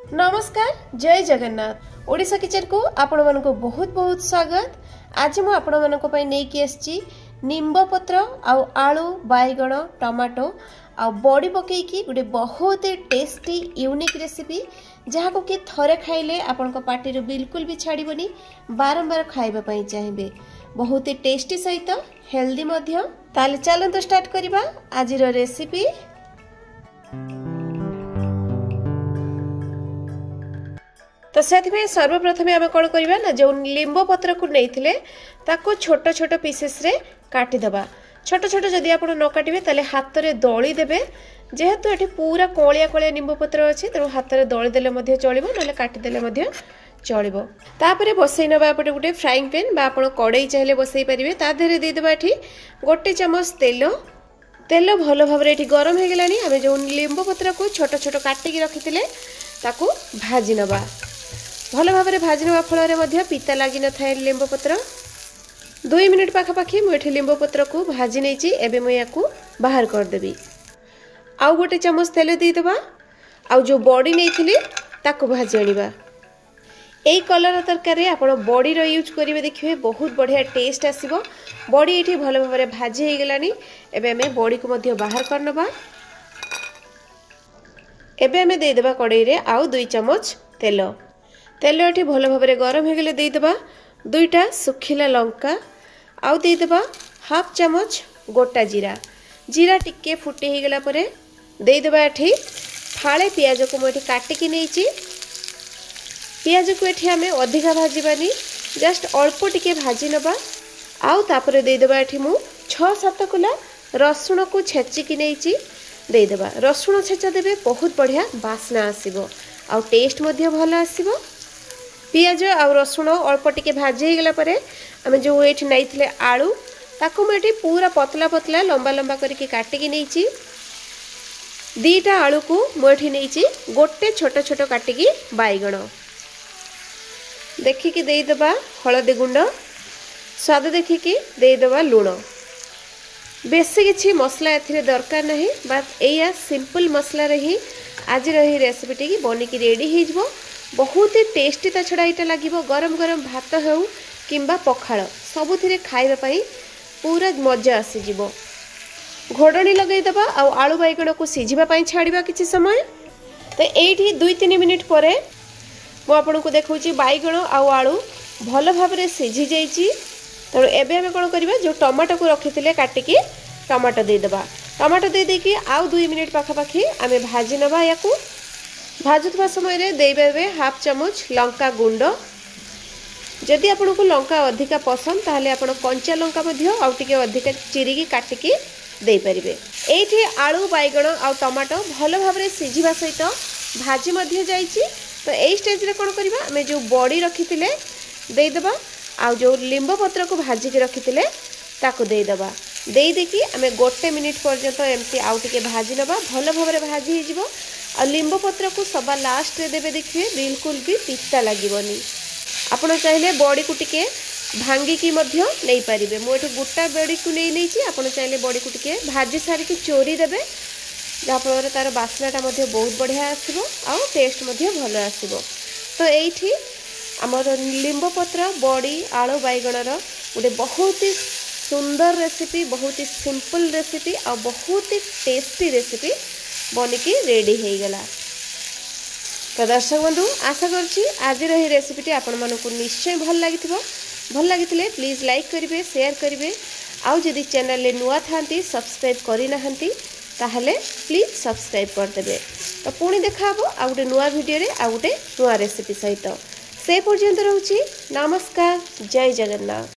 नमस्कार जय जगन्नाथ ओडिशा किचन को आपण मानक बहुत बहुत स्वागत। आज मु आपण मानक पई नै कि आछि निम्ब पत्र आउ आलू बैगण टमाटो आ बड़ी पकेकी गोटे बहुत टेस्टी यूनिक रेसिपी जहाँ को कि थरे खाइले आपण को पार्टी रो बिल्कुल भी छाड़ीबनी बारंबार खाइबा पई चाहिबे। बहुत टेस्टी सहित हेल्दी मध्य। ताले चलंतु स्टार्ट करिबा आज रो रेसिपी। तो से सर्वप्रथम आम कौन करवा ना जो लिंब पत्र को नहीं ताको छोट छोट पीसेस रे काटिदबा। छोट छोट जदि आप न काटे ताले हाथ में दली देवे। जेहेतु ये पूरा कलिया कलिया निंब पत्र अच्छी तेणु हाथ में दली देले चलो ना काटिदेले चलो। तापर बसई नवा एपटे गोटे फ्राइंग पैन बा कड़ई चाहिए बसई पारे। ता देहरे देदेबा ये गोटे चामच तेल। तेल भल भाव गरम हो गलानी। आम जो लिंब पत्र को छोट छोट काटिकी रखी ताकू भाजी नवा। भल भाव भाजी नवा फल पीता लगी न था लिंब पत्र। 2 मिनिट पाखापाखि मुझे लिंब पत्र को भाजी नहीं एबे मुझे या बाहर करदेवी। आउ गोटे चामच तेल देदेबा। आउ जो बड़ी नहीं ताकू भाजी आनिबा। यही कलर तरकारी आप बड़ी यूज करेंगे देखिए बहुत बढ़िया टेस्ट आसीबो। बड़ी ये भल भाव भाजी हो गलानी। एबे आमे बड़ी को मध्य बाहर करनबा। एबे आमे देदेबा कड़ई रे आउ 2 चामच तेल। तेल ये भल भाव गरम हो गले देदेबा 2टा सुखिला लंका। आउ देदेबा हाफ चामच गोटा जीरा। जीरा टिके फुटी हो गला परे देदेबा ये फाळे पियाज को मुझे काटिकी नहीं। पियाज को ये आम अधिका भाजबानी जस्ट अल्प टिके भाजी नबा। आउ तापर देदेबा ये मु 6-7 कुला रसुण को छेचिकी नहीं देदेबा। रसुण छेचा देबे बहुत बढ़िया बास्ना आसीबो आउ टेस्ट मध्य भल आसीबो। पियाज आ रसुण अल्प टिके भाजी गला परे आमे जो ये नहीं आलू ताको मुझे पूरा पतला पतला लंबा लंबा करके काटिकी नहीं। 2टा आलू को मुझे नहीं गोटे छोट छोट काटिकी बैगण देखिकी देदेबा। हलदी गुंड स्वाद देखिकी देदेबा। लुण बेसी किसी मसला ए दरकार नहीं। बात या सिंपल मसला ही आज रही रेसिपीटी की बनिकी रेडी हो। बहुत ही टेस्टी ता छड़ा यहाँ लगे गरम गरम भात हो कि पखाड़ सबुथिरे खाइबापी पूरा मजा आसीज। घोड़नी लगेदेबा आउ आलू बैगण को सीझापी छाड़ा किसी समय। तो ये 2-3 मिनिट पर मुझे देखा बैगण आउ आलू भल भाव सीझी जाइए। तेणु एबे आमे कौन करवा जो टमाटो को रखी काटिकी टमाटो देदेबा। टमाटो देदेकी आउ 2 मिनिट पाखापाखि आमे भाजी नवा। या भाजुवा समय देवे हाफ चामच लंका गुंड। जदि आपन को लंका अधिका पसंद ताहले आपन कंचा लंका आउटे अधिका चिरिकी काटिकी दे पारिबे। एठी आलू बैगण आउ टमाटो भल भाव सीझा सहित भाजी मध्य जाइए। तो यही स्टेज रे कौन करवा आमे जो बड़ी रखी देदेबा आउ जो लिंब पत्र को भाजिकी रखी ताको देदेबा। देकी आमे 1 मिनिट पर्यंत एमती आउ टिके भाजी नबा। भल भाव भाजी हो आ लिंब पत्र को सभा लास्ट रे देबे। देखिए बिल्कुल भी पीता लगनी। आपण चाहिए बड़ी को टिके भांगिकी मध्य नहीं पारिबे। मुझे गोटा बड़ी को नहीं आपण चाहिए बड़ी को टिके भाजी सारिकी चोरी देबे जहाँफल तार बास्नाटा बहुत बढ़िया आसिबो आउ टेस्ट भल आसिबो। तो ये आमर लिंब पत्र बड़ी आलू बैगणर गोटे बहुत ही सुंदर रेसिपी बहुत ही सिंपल रेसिपी आ बहुत ही टेस्टी रेसिपी बनिकी रेडी हो गला। तो दर्शक बंधु आशा करछि आज रही रेसिपीटी आपण मानकु निश्चय भल लगी प्लीज लाइक करिवे शेयर करिवे। आउ जदि चैनल ले नुआ थांती सब्सक्राइब करि नाहंती ताहले प्लीज सब्सक्राइब करदेबे। तो पुणी देखा हबो आ गोटे नुआ वीडियो रे आ गोटे नुआ रेसिपी सहित। से पर्यंत रहउछि नमस्कार जय जगन्नाथ।